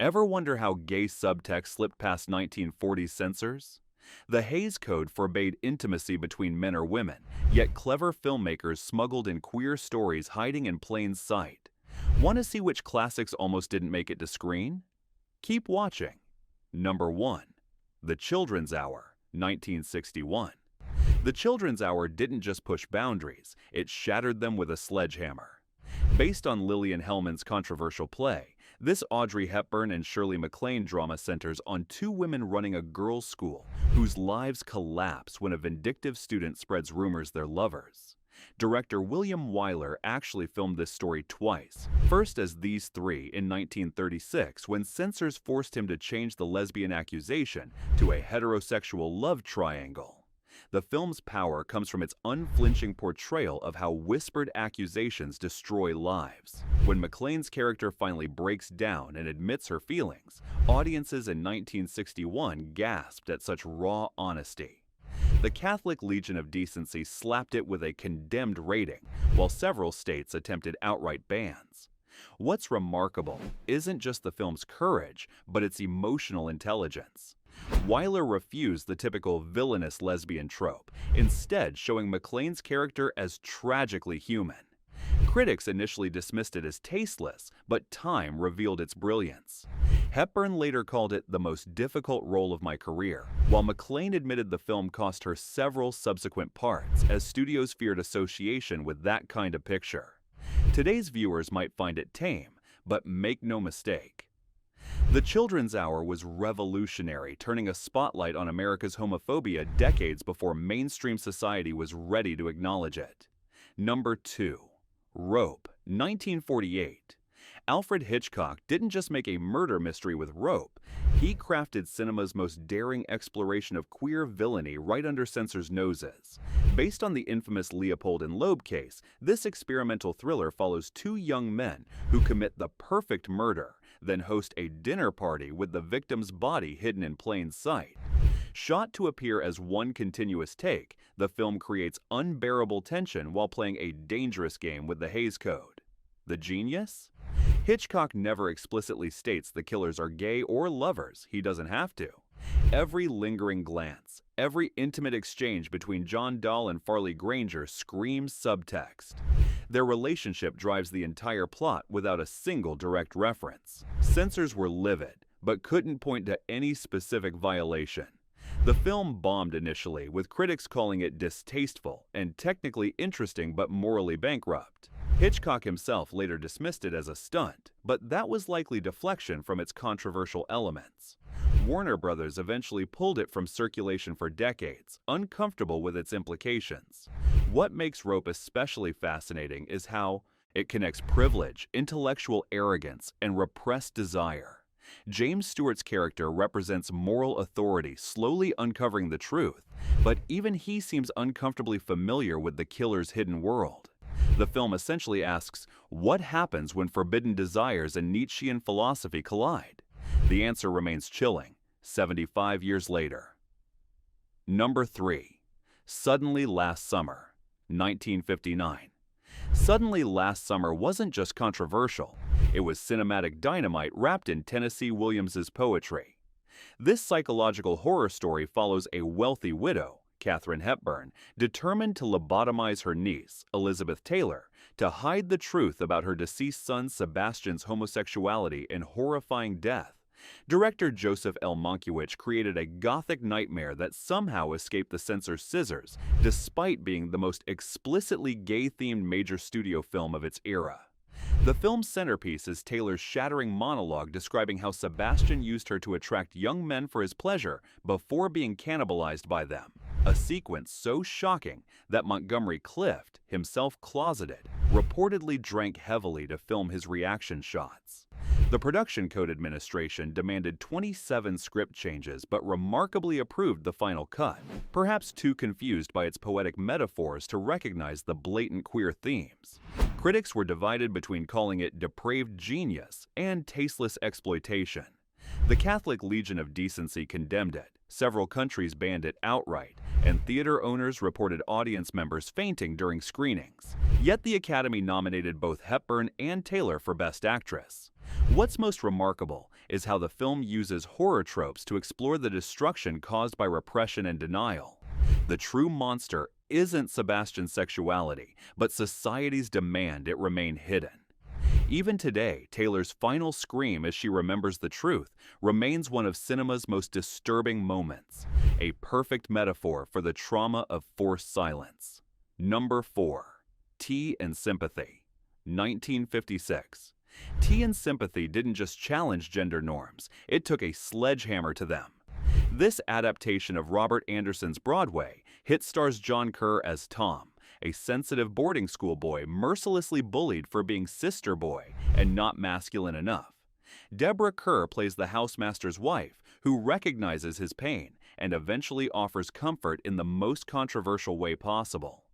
Ever wonder how gay subtext slipped past 1940s censors? The Hays Code forbade intimacy between men or women, yet clever filmmakers smuggled in queer stories hiding in plain sight. Want to see which classics almost didn't make it to screen? Keep watching. Number 1. The Children's Hour, 1961. The Children's Hour didn't just push boundaries, it shattered them with a sledgehammer. Based on Lillian Hellman's controversial play, this Audrey Hepburn and Shirley MacLaine drama centers on two women running a girls' school whose lives collapse when a vindictive student spreads rumors they're lovers. Director William Wyler actually filmed this story twice, first as These Three in 1936 when censors forced him to change the lesbian accusation to a heterosexual love triangle. The film's power comes from its unflinching portrayal of how whispered accusations destroy lives. When MacLaine's character finally breaks down and admits her feelings, audiences in 1961 gasped at such raw honesty. The Catholic Legion of Decency slapped it with a condemned rating, while several states attempted outright bans. What's remarkable isn't just the film's courage, but its emotional intelligence. Wyler refused the typical villainous lesbian trope, instead showing MacLaine's character as tragically human. Critics initially dismissed it as tasteless, but time revealed its brilliance. Hepburn later called it the most difficult role of my career, while MacLaine admitted the film cost her several subsequent parts as studios feared association with that kind of picture. Today's viewers might find it tame, but make no mistake. The Children's Hour was revolutionary, turning a spotlight on America's homophobia decades before mainstream society was ready to acknowledge it. Number 2. Rope, 1948. Alfred Hitchcock didn't just make a murder mystery with Rope, he crafted cinema's most daring exploration of queer villainy right under censors' noses. Based on the infamous Leopold and Loeb case, this experimental thriller follows two young men who commit the perfect murder, then host a dinner party with the victim's body hidden in plain sight. Shot to appear as one continuous take, the film creates unbearable tension while playing a dangerous game with the Hays Code. The genius? Hitchcock never explicitly states the killers are gay or lovers, he doesn't have to. Every lingering glance, every intimate exchange between John Dahl and Farley Granger screams subtext. Their relationship drives the entire plot without a single direct reference. Censors were livid, but couldn't point to any specific violation. The film bombed initially, with critics calling it distasteful and technically interesting but morally bankrupt. Hitchcock himself later dismissed it as a stunt, but that was likely deflection from its controversial elements. Warner Brothers eventually pulled it from circulation for decades, uncomfortable with its implications. What makes Rope especially fascinating is how it connects privilege, intellectual arrogance, and repressed desire. James Stewart's character represents moral authority slowly uncovering the truth, but even he seems uncomfortably familiar with the killer's hidden world. The film essentially asks, what happens when forbidden desires and Nietzschean philosophy collide? The answer remains chilling, 75 years later. Number 3. Suddenly Last Summer, 1959. Suddenly Last Summer wasn't just controversial, it was cinematic dynamite wrapped in Tennessee Williams's poetry. This psychological horror story follows a wealthy widow, Katharine Hepburn, determined to lobotomize her niece, Elizabeth Taylor, to hide the truth about her deceased son Sebastian's homosexuality and horrifying death. Director Joseph L. Mankiewicz created a gothic nightmare that somehow escaped the censor's scissors, despite being the most explicitly gay-themed major studio film of its era. The film's centerpiece is Taylor's shattering monologue describing how Sebastian used her to attract young men for his pleasure before being cannibalized by them. A sequence so shocking that Montgomery Clift, himself closeted, reportedly drank heavily to film his reaction shots. The Production Code Administration demanded 27 script changes but remarkably approved the final cut, perhaps too confused by its poetic metaphors to recognize the blatant queer themes. Critics were divided between calling it depraved genius and tasteless exploitation. The Catholic Legion of Decency condemned it, several countries banned it outright, and theater owners reported audience members fainting during screenings. Yet the Academy nominated both Hepburn and Taylor for Best Actress. What's most remarkable is how the film uses horror tropes to explore the destruction caused by repression and denial. The true monster isn't Sebastian's sexuality, but society's demand it remain hidden. Even today, Taylor's final scream as she remembers the truth remains one of cinema's most disturbing moments, a perfect metaphor for the trauma of forced silence. Number 4. Tea and Sympathy, 1956. Tea and Sympathy didn't just challenge gender norms, it took a sledgehammer to them. This adaptation of Robert Anderson's Broadway hit stars John Kerr as Tom, a sensitive boarding school boy mercilessly bullied for being sister boy and not masculine enough. Deborah Kerr plays the housemaster's wife, who recognizes his pain and eventually offers comfort in the most controversial way possible.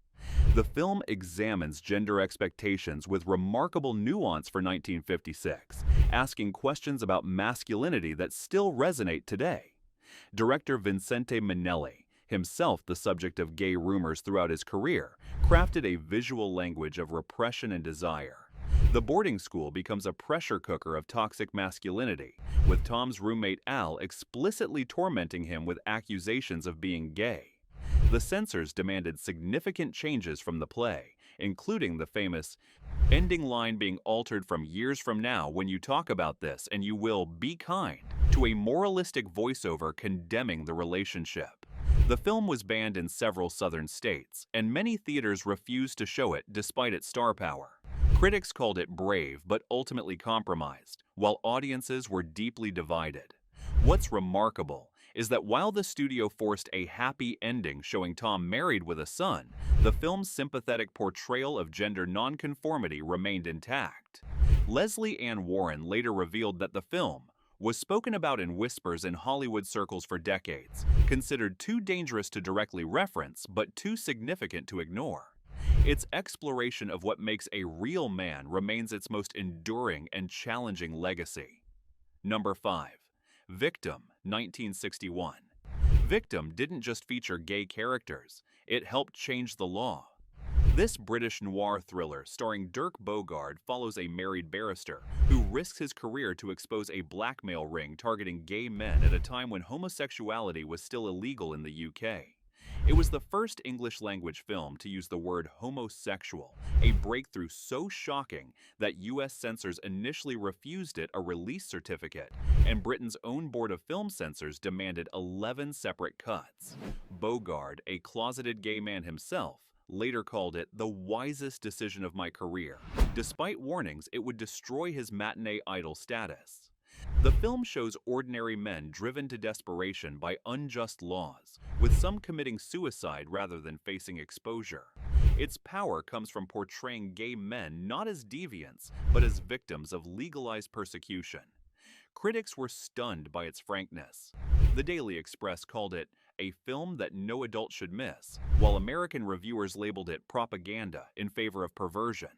The film examines gender expectations with remarkable nuance for 1956, asking questions about masculinity that still resonate today. Director Vincente Minnelli, himself the subject of gay rumors throughout his career, crafted a visual language of repression and desire. The boarding school becomes a pressure cooker of toxic masculinity, with Tom's roommate Al explicitly tormenting him with accusations of being gay. The censors demanded significant changes from the play, including the famous ending line being altered from "years from now when you talk about this and you will be kind" to a moralistic voiceover condemning the relationship. The film was banned in several southern states, and many theaters refused to show it despite its star power. Critics called it brave but ultimately compromised, while audiences were deeply divided. What's remarkable is that while the studio forced a happy ending showing Tom married with a son, the film's sympathetic portrayal of gender nonconformity remained intact. Leslie Ann Warren later revealed that the film was spoken about in whispers in Hollywood circles for decades, considered too dangerous to directly reference but too significant to ignore. Its exploration of what makes a real man remains its most enduring and challenging legacy. Number 5. Victim, 1961. Victim didn't just feature gay characters, it helped change the law. This British noir thriller starring Dirk Bogarde follows a married barrister who risks his career to expose a blackmail ring targeting gay men at a time when homosexuality was still illegal in the UK. It was the first English-language film to use the word homosexual, a breakthrough so shocking that US censors initially refused it a release certificate, and Britain's own board of film censors demanded 11 separate cuts. Bogarde, a closeted gay man himself, later called it the wisest decision of my career, despite warnings it would destroy his matinee idol status. The film shows ordinary men driven to desperation by unjust laws, with some committing suicide rather than facing exposure. Its power comes from portraying gay men not as deviants, but as victims of legalized persecution. Critics were stunned by its frankness. The Daily Express called it a film that no adult should miss, while American reviewers labeled it propaganda in favor of perversion.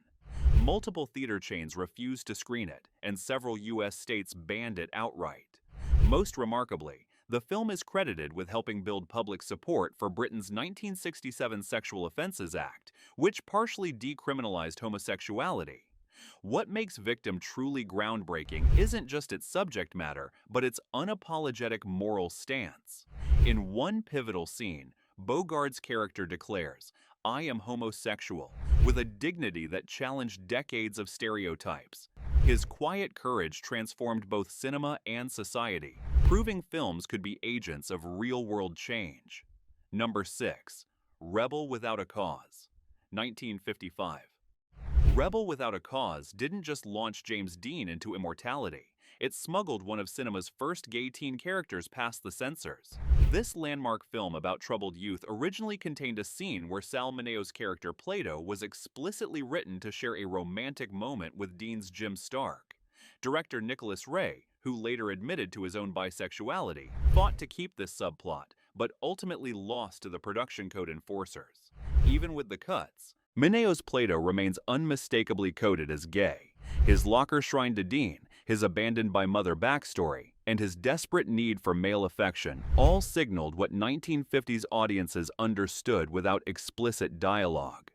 Multiple theater chains refused to screen it, and several U.S. states banned it outright. Most remarkably, the film is credited with helping build public support for Britain's 1967 Sexual Offences Act, which partially decriminalized homosexuality. What makes Victim truly groundbreaking isn't just its subject matter, but its unapologetic moral stance. In one pivotal scene, Bogarde's character declares, "I am homosexual," with a dignity that challenged decades of stereotypes. His quiet courage transformed both cinema and society, proving films could be agents of real-world change. Number 6. Rebel Without a Cause, 1955. Rebel Without a Cause didn't just launch James Dean into immortality, it smuggled one of cinema's first gay teen characters past the censors. This landmark film about troubled youth originally contained a scene where Sal Mineo's character Plato was explicitly written to share a romantic moment with Dean's Jim Stark. Director Nicholas Ray, who later admitted to his own bisexuality, fought to keep this subplot, but ultimately lost to the production code enforcers. Even with the cuts, Mineo's Plato remains unmistakably coded as gay. His locker shrine to Dean, his abandoned by mother backstory, and his desperate need for male affection all signaled what 1950s audiences understood without explicit dialogue.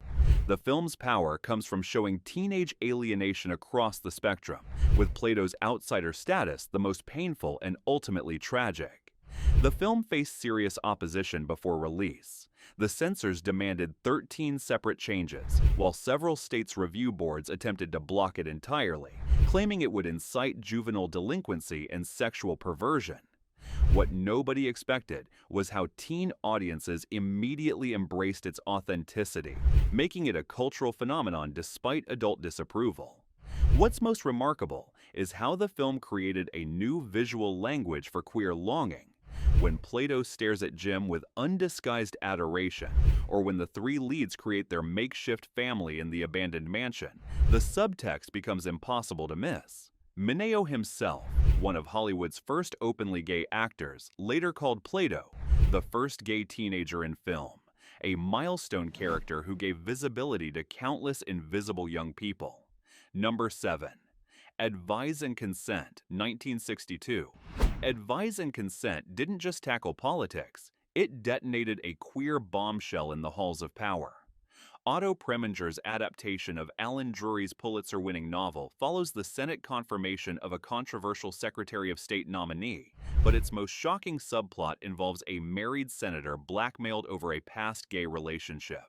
The film's power comes from showing teenage alienation across the spectrum, with Plato's outsider status the most painful and ultimately tragic. The film faced serious opposition before release. The censors demanded 13 separate changes, while several states' review boards attempted to block it entirely, claiming it would incite juvenile delinquency and sexual perversion. What nobody expected was how teen audiences immediately embraced its authenticity, making it a cultural phenomenon despite adult disapproval. What's most remarkable is how the film created a new visual language for queer longing. When Plato stares at Jim with undisguised adoration, or when the three leads create their makeshift family in the abandoned mansion, the subtext becomes impossible to miss. Mineo himself, one of Hollywood's first openly gay actors, later called Plato the first gay teenager in film, a milestone character who gave visibility to countless invisible young people. Number 7. Advise and Consent, 1962. Advise and Consent didn't just tackle politics, it detonated a queer bombshell in the halls of power. Otto Preminger's adaptation of Alan Drury's Pulitzer-winning novel follows the Senate confirmation of a controversial Secretary of State nominee, but its most shocking subplot involves a married senator blackmailed over a past gay relationship.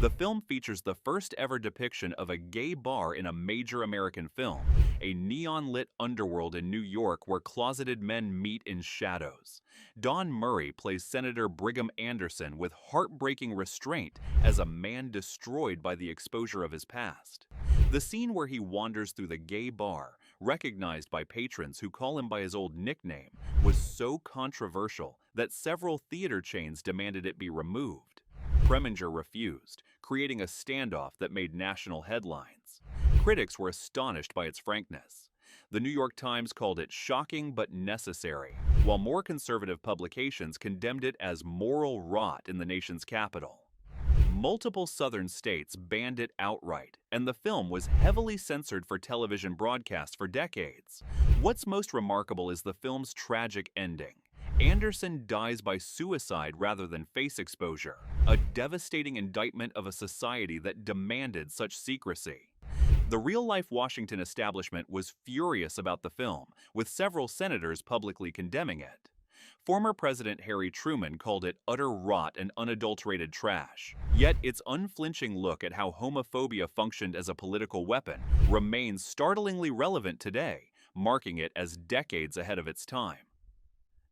The film features the first-ever depiction of a gay bar in a major American film, a neon-lit underworld in New York where closeted men meet in shadows. Don Murray plays Senator Brigham Anderson with heartbreaking restraint as a man destroyed by the exposure of his past. The scene where he wanders through the gay bar, recognized by patrons who call him by his old nickname, was so controversial that several theater chains demanded it be removed. Preminger refused, creating a standoff that made national headlines. Critics were astonished by its frankness. The New York Times called it shocking but necessary, while more conservative publications condemned it as moral rot in the nation's capital. Multiple southern states banned it outright, and the film was heavily censored for television broadcast for decades. What's most remarkable is the film's tragic ending. Anderson dies by suicide rather than face exposure, a devastating indictment of a society that demanded such secrecy. The real-life Washington establishment was furious about the film, with several senators publicly condemning it. Former President Harry Truman called it utter rot and unadulterated trash. Yet its unflinching look at how homophobia functioned as a political weapon remains startlingly relevant today, marking it as decades ahead of its time.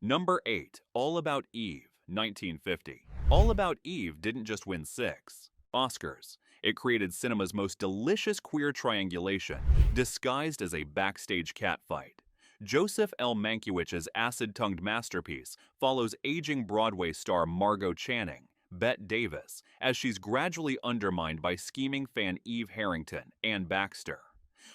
Number 8. All About Eve, 1950. All About Eve didn't just win 6 Oscars. It created cinema's most delicious queer triangulation, disguised as a backstage catfight. Joseph L. Mankiewicz's acid-tongued masterpiece follows aging Broadway star Margot Channing, Bette Davis, as she's gradually undermined by scheming fan Eve Harrington, Ann Baxter.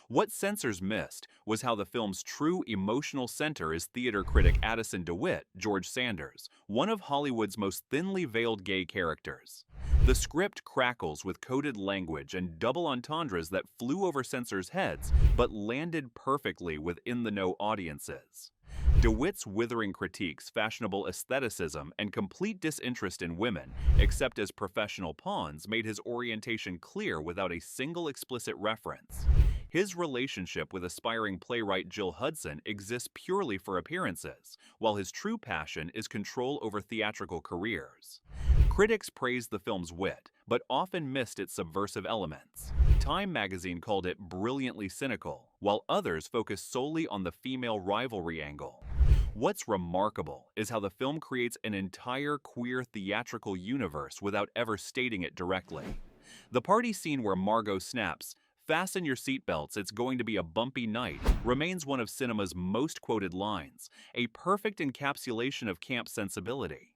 What censors missed was how the film's true emotional center is theater critic Addison DeWitt, George Sanders, one of Hollywood's most thinly veiled gay characters. The script crackles with coded language and double entendres that flew over censors' heads but landed perfectly with in-the-know audiences. DeWitt's withering critiques fashionable aestheticism and complete disinterest in women, except as professional pawns, made his orientation clear without a single explicit reference. His relationship with aspiring playwright Jill Hudson exists purely for appearances, while his true passion is control over theatrical careers. Critics praised the film's wit, but often missed its subversive elements. Time magazine called it brilliantly cynical, while others focused solely on the female rivalry angle. What's remarkable is how the film creates an entire queer theatrical universe without ever stating it directly. The party scene where Margot snaps, "Fasten your seatbelts, it's going to be a bumpy night," remains one of cinema's most quoted lines, a perfect encapsulation of camp sensibility.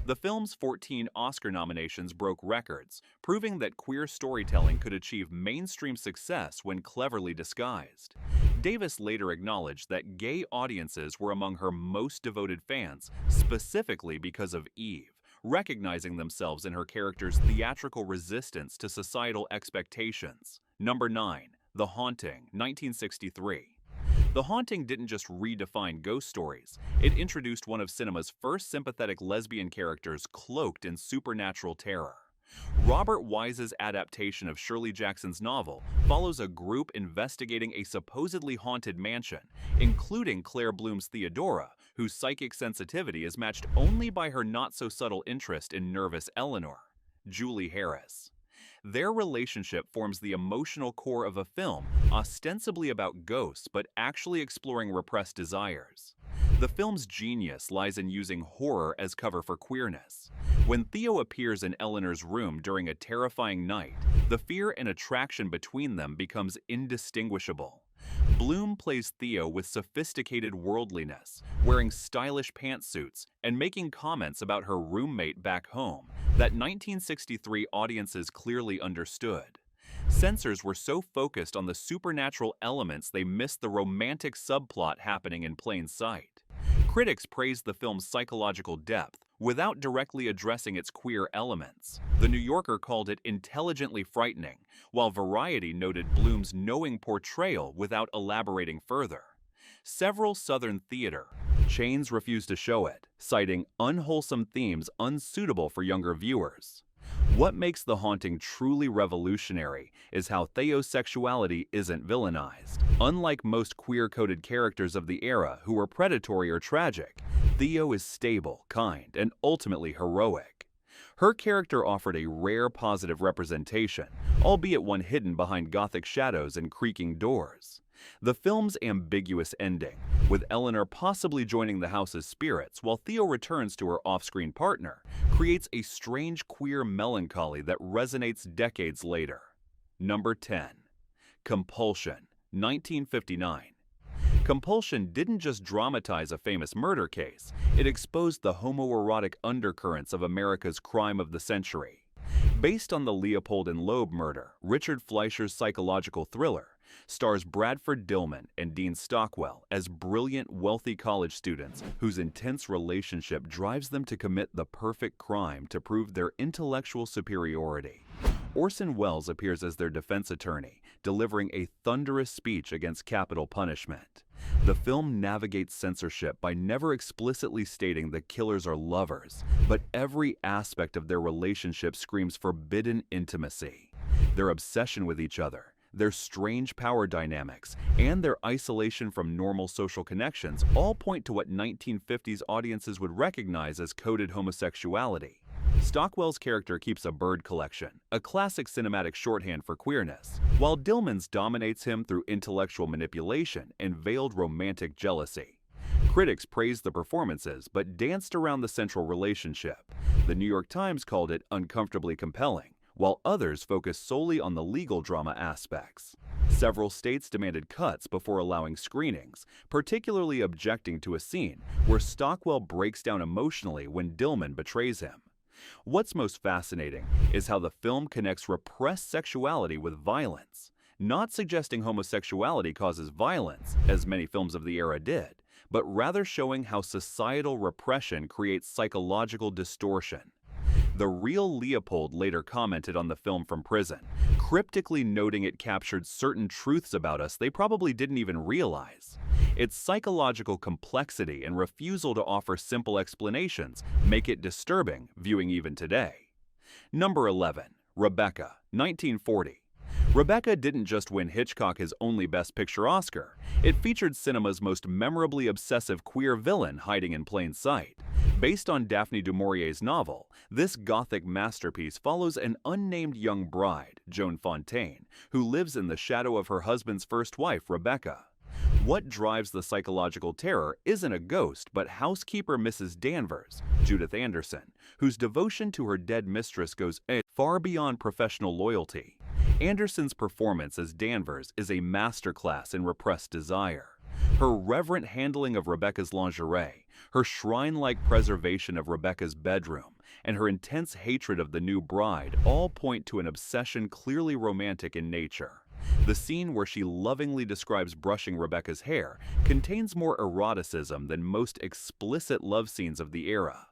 The film's 14 Oscar nominations broke records, proving that queer storytelling could achieve mainstream success when cleverly disguised. Davis later acknowledged that gay audiences were among her most devoted fans, specifically because of Eve, recognizing themselves in her character's theatrical resistance to societal expectations. Number 9. The Haunting, 1963. The Haunting didn't just redefine ghost stories, it introduced one of cinema's first sympathetic lesbian characters cloaked in supernatural terror. Robert Wise's adaptation of Shirley Jackson's novel follows a group investigating a supposedly haunted mansion, including Claire Bloom's Theodora, whose psychic sensitivity is matched only by her not-so-subtle interest in nervous Eleanor, Julie Harris. Their relationship forms the emotional core of a film ostensibly about ghosts but actually exploring repressed desires. The film's genius lies in using horror as cover for queerness. When Theo appears in Eleanor's room during a terrifying night, the fear and attraction between them becomes indistinguishable. Bloom plays Theo with sophisticated worldliness, wearing stylish pantsuits and making comments about her roommate back home that 1963 audiences clearly understood. Censors were so focused on the supernatural elements they missed the romantic subplot happening in plain sight. Critics praised the film's psychological depth without directly addressing its queer elements. The New Yorker called it intelligently frightening, while Variety noted Bloom's knowing portrayal without elaborating further. Several Southern theater chains refused to show it, citing unwholesome themes unsuitable for younger viewers. What makes The Haunting truly revolutionary is how Theo's sexuality isn't villainized. Unlike most queer-coded characters of the era who were predatory or tragic, Theo is stable, kind, and ultimately heroic. Her character offered a rare positive representation, albeit one hidden behind gothic shadows and creaking doors. The film's ambiguous ending, with Eleanor possibly joining the house's spirits while Theo returns to her off-screen partner, creates a strange queer melancholy that resonates decades later. Number 10. Compulsion, 1959. Compulsion didn't just dramatize a famous murder case, it exposed the homoerotic undercurrents of America's crime of the century. Based on the Leopold and Loeb murder, Richard Fleischer's psychological thriller stars Bradford Dillman and Dean Stockwell as brilliant, wealthy college students whose intense relationship drives them to commit the perfect crime to prove their intellectual superiority. Orson Welles appears as their defense attorney, delivering a thunderous speech against capital punishment. The film navigates censorship by never explicitly stating the killers are lovers, but every aspect of their relationship screams forbidden intimacy. Their obsession with each other, their strange power dynamics, and their isolation from normal social connections all point to what 1950s audiences would recognize as coded homosexuality. Stockwell's character keeps a bird collection, a classic cinematic shorthand for queerness, while Dillman's dominates him through intellectual manipulation and veiled romantic jealousy. Critics praised the performances but danced around the central relationship. The New York Times called it uncomfortably compelling, while others focused solely on the legal drama aspects. Several states demanded cuts before allowing screenings, particularly objecting to a scene where Stockwell breaks down emotionally when Dillman betrays him. What's most fascinating is how the film connects repressed sexuality with violence, not suggesting homosexuality causes violence, as many films of the era did, but rather showing how societal repression creates psychological distortion. The real Leopold later commented on the film from prison, cryptically noting it captured certain truths about us they probably didn't even realize. Its psychological complexity and refusal to offer simple explanations make it disturbing viewing even today. Number 11. Rebecca, 1940. Rebecca didn't just win Hitchcock his only Best Picture Oscar, it featured cinema's most memorably obsessive queer villain hiding in plain sight. Based on Daphne du Maurier's novel, this gothic masterpiece follows an unnamed young bride, Joan Fontaine, who lives in the shadow of her husband's first wife, Rebecca. What drives the psychological terror isn't a ghost, but housekeeper Mrs. Danvers, Judith Anderson, whose devotion to her dead mistress goes far beyond professional loyalty. Anderson's performance as Danvers is a masterclass in repressed desire. Her reverent handling of Rebecca's lingerie, her shrine-like preservation of Rebecca's bedroom, and her intense hatred of the new bride all point to an obsession clearly romantic in nature. The scene where she lovingly describes brushing Rebecca's hair contains more eroticism than most explicit love scenes of the era.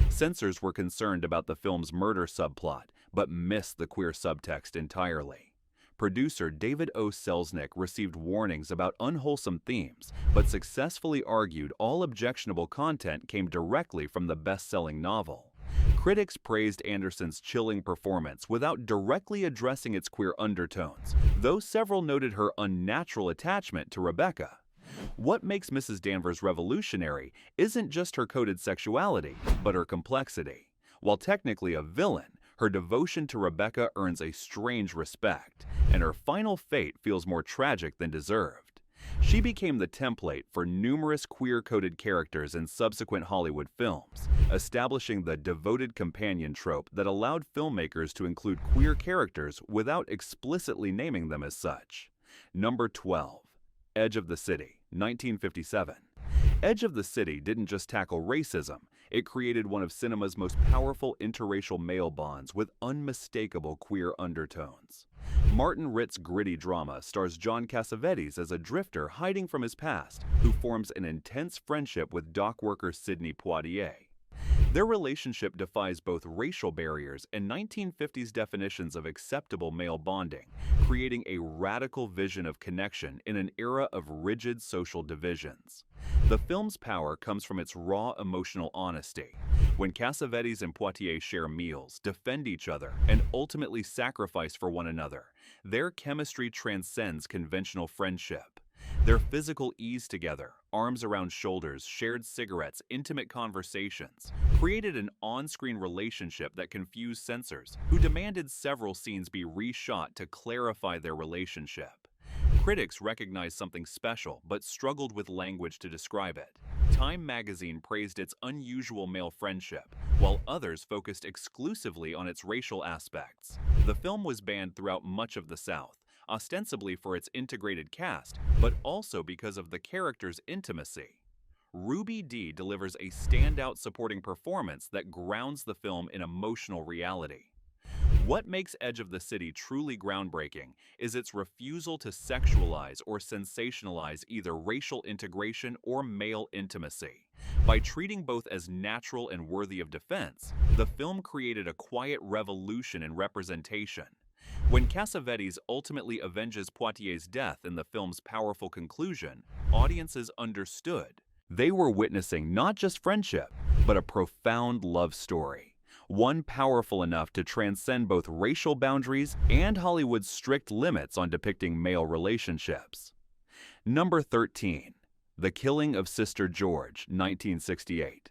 Censors were concerned about the film's murder subplot, but missed the queer subtext entirely. Producer David O. Selznick received warnings about unwholesome themes, but successfully argued all objectionable content came directly from the best-selling novel. Critics praised Anderson's chilling performance without directly addressing its queer undertones, though several noted her unnatural attachment to Rebecca. What makes Mrs. Danvers revolutionary isn't just her coded sexuality, but her complexity. While technically a villain, her devotion to Rebecca earns a strange respect, and her final fate feels more tragic than deserved. She became the template for numerous queer-coded characters in subsequent Hollywood films, establishing the devoted companion trope that allowed filmmakers to include queer characters without explicitly naming them as such. Number 12. Edge of the City, 1957. Edge of the City didn't just tackle racism, it created one of cinema's most powerful interracial male bonds with unmistakable queer undertones. Martin Ritt's gritty drama stars John Cassavetes as a drifter hiding from his past, who forms an intense friendship with dock worker Sidney Poitier. Their relationship defies both racial barriers and 1950s definitions of acceptable male bonding, creating a radical vision of connection in an era of rigid social divisions. The film's power comes from its raw emotional honesty. When Cassavetes and Poitier share meals, defend each other, and ultimately sacrifice for one another, their chemistry transcends conventional friendship. Their physical ease together, arms around shoulders, shared cigarettes, intimate conversations, created an on-screen relationship that confused censors, who demanded several scenes be reshot to clarify their relationship. Critics recognized something special, but struggled with language to describe it. Time magazine praised its unusual male friendship, while others focused exclusively on its racial aspects. The film was banned throughout much of the South, ostensibly for its integrated cast, but also because of the characters' intimacy. Ruby Dee delivers a standout supporting performance that grounds the film in emotional reality. What makes Edge of the City truly groundbreaking is its refusal to sexualize or sensationalize either racial integration or male intimacy. By treating both as natural and worthy of defense, the film created a quiet revolution in representation. When Cassavetes ultimately avenges Poitier's death in the film's powerful conclusion, audiences understood. They were witnessing not just friendship, but a profound love story. One powerful enough to transcend both racial boundaries and Hollywood's strict limits on depicting male relationships. Number 13. The Killing of Sister George, 1968.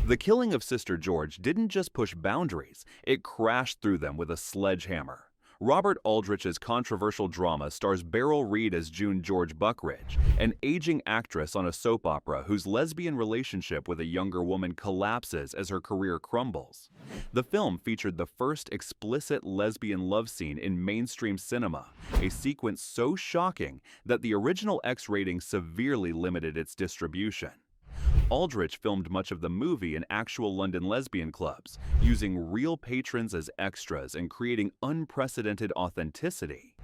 The Killing of Sister George didn't just push boundaries, it crashed through them with a sledgehammer. Robert Aldrich's controversial drama stars Beryl Reid as June George Buckridge, an aging actress on a soap opera whose lesbian relationship with a younger woman collapses as her career crumbles. The film featured the first explicit lesbian love scene in mainstream cinema, a sequence so shocking that the original X rating severely limited its distribution. Aldrich filmed much of the movie in actual London lesbian clubs, using real patrons as extras and creating unprecedented authenticity.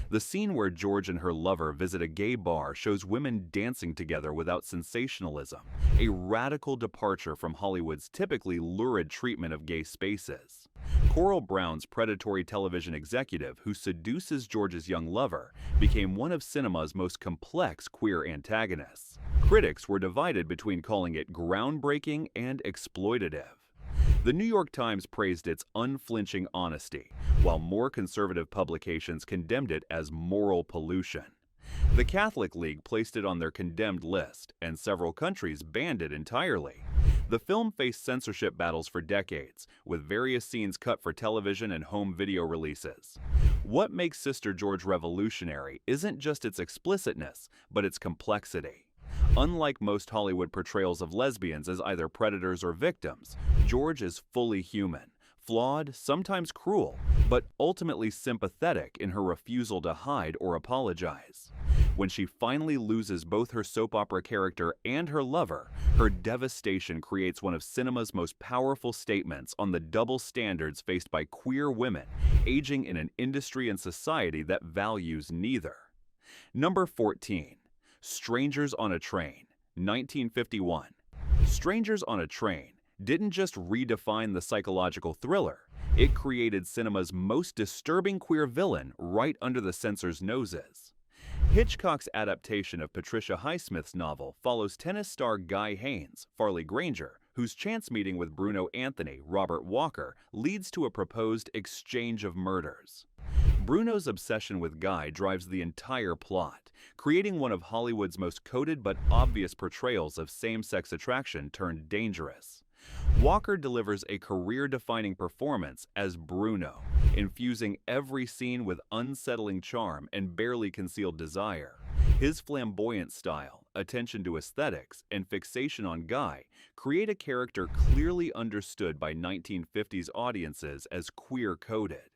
The scene where George and her lover visit a gay bar shows women dancing together without sensationalism, a radical departure from Hollywood's typically lurid treatment of gay spaces. Coral Brown's predatory television executive who seduces George's young lover became one of cinema's most complex queer antagonists. Critics were divided between calling it groundbreaking and exploitative. The New York Times praised its unflinching honesty, while more conservative publications condemned it as moral pollution. The Catholic League placed it on their condemned list, and several countries banned it entirely. The film faced censorship battles for decades, with various scenes cut for television and home video releases. What makes Sister George revolutionary isn't just its explicitness, but its complexity. Unlike most Hollywood portrayals of lesbians as either predators or victims, George is fully human, flawed, sometimes cruel, but ultimately sympathetic in her refusal to hide or apologize. When she finally loses both her soap opera character and her lover, her devastation creates one of cinema's most powerful statements on the double standards faced by queer women aging in an industry and society that values neither. Number 14. Strangers on a Train, 1951. Strangers on a Train didn't just redefine the psychological thriller, it created cinema's most disturbing queer villain right under the censors' noses. Hitchcock's adaptation of Patricia Highsmith's novel follows tennis star Guy Haines, Farley Granger, whose chance meeting with Bruno Anthony, Robert Walker, leads to a proposed exchange of murders. Bruno's obsession with Guy drives the entire plot, creating one of Hollywood's most coded but obvious portrayals of same-sex attraction turned dangerous. Walker delivers a career-defining performance as Bruno, infusing every scene with unsettling charm and barely concealed desire. His flamboyant style, attention to aesthetics, and fixation on Guy create a character clearly understood by 1950s audiences as queer-coded.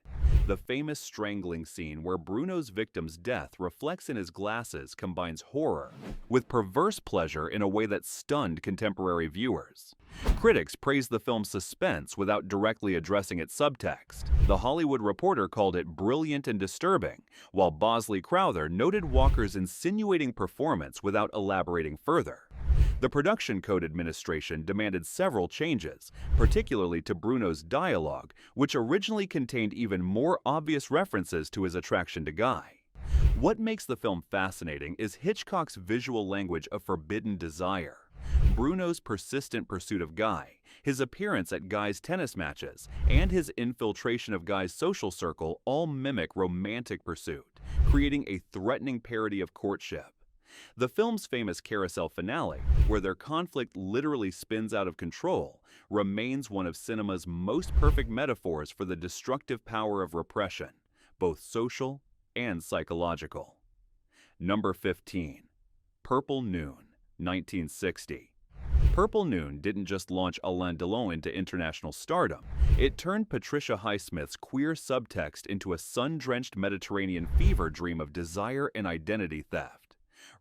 The famous strangling scene where Bruno's victim's death reflects in his glasses combines horror with perverse pleasure in a way that stunned contemporary viewers. Critics praised the film's suspense without directly addressing its subtext. The Hollywood Reporter called it brilliant and disturbing, while Bosley Crowther noted Walker's insinuating performance without elaborating further. The Production Code Administration demanded several changes, particularly to Bruno's dialogue, which originally contained even more obvious references to his attraction to Guy. What makes the film fascinating is Hitchcock's visual language of forbidden desire. Bruno's persistent pursuit of Guy, his appearance at Guy's tennis matches, and his infiltration of Guy's social circle all mimic romantic pursuit, creating a threatening parody of courtship. The film's famous carousel finale, where their conflict literally spins out of control, remains one of cinema's most perfect metaphors for the destructive power of repression, both social and psychological. Number 15. Purple Noon, 1960. Purple Noon didn't just launch Alain Delon into international stardom, it turned Patricia Highsmith's queer subtext into a sun-drenched Mediterranean fever dream of desire and identity theft.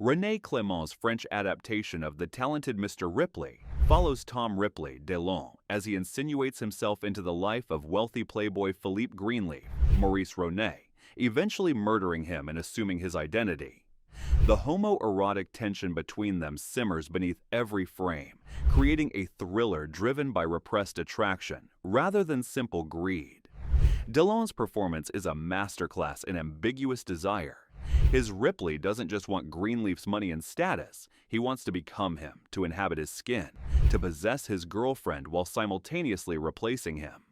René Clément's French adaptation of The Talented Mr. Ripley follows Tom Ripley, Delon, as he insinuates himself into the life of wealthy playboy Philippe Greenleaf, Maurice Ronet, eventually murdering him and assuming his identity. The homoerotic tension between them simmers beneath every frame, creating a thriller driven by repressed attraction rather than simple greed. Delon's performance is a masterclass in ambiguous desire. His Ripley doesn't just want Greenleaf's money and status, he wants to become him, to inhabit his skin, to possess his girlfriend while simultaneously replacing him.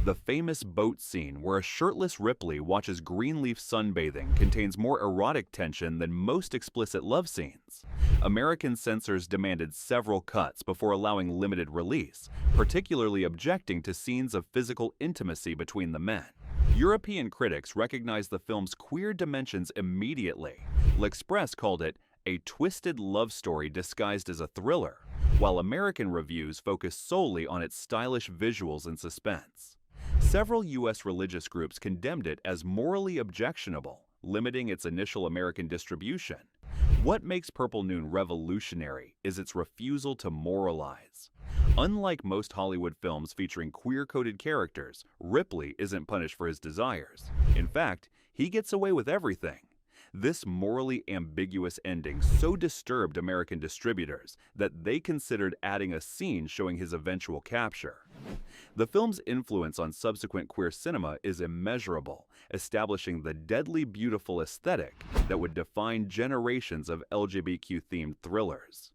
The famous boat scene where a shirtless Ripley watches Greenleaf sunbathing contains more erotic tension than most explicit love scenes. American censors demanded several cuts before allowing limited release, particularly objecting to scenes of physical intimacy between the men. European critics recognized the film's queer dimensions immediately. L'Express called it a twisted love story disguised as a thriller, while American reviews focused solely on its stylish visuals and suspense. Several U.S. religious groups condemned it as morally objectionable, limiting its initial American distribution. What makes Purple Noon revolutionary is its refusal to moralize. Unlike most Hollywood films featuring queer-coded characters, Ripley isn't punished for his desires. In fact, he gets away with everything. This morally ambiguous ending so disturbed American distributors that they considered adding a scene showing his eventual capture. The film's influence on subsequent queer cinema is immeasurable, establishing the deadly beautiful aesthetic that would define generations of LGBTQ-themed thrillers.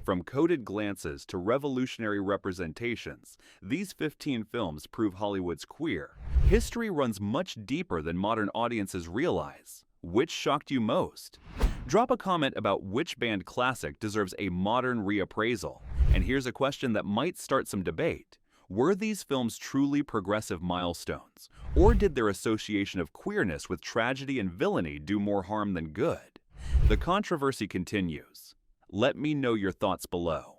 From coded glances to revolutionary representations, these 15 films prove Hollywood's queer. History runs much deeper than modern audiences realize. Which shocked you most? Drop a comment about which band classic deserves a modern reappraisal. And here's a question that might start some debate. Were these films truly progressive milestones? Or did their association of queerness with tragedy and villainy do more harm than good? The controversy continues. Let me know your thoughts below.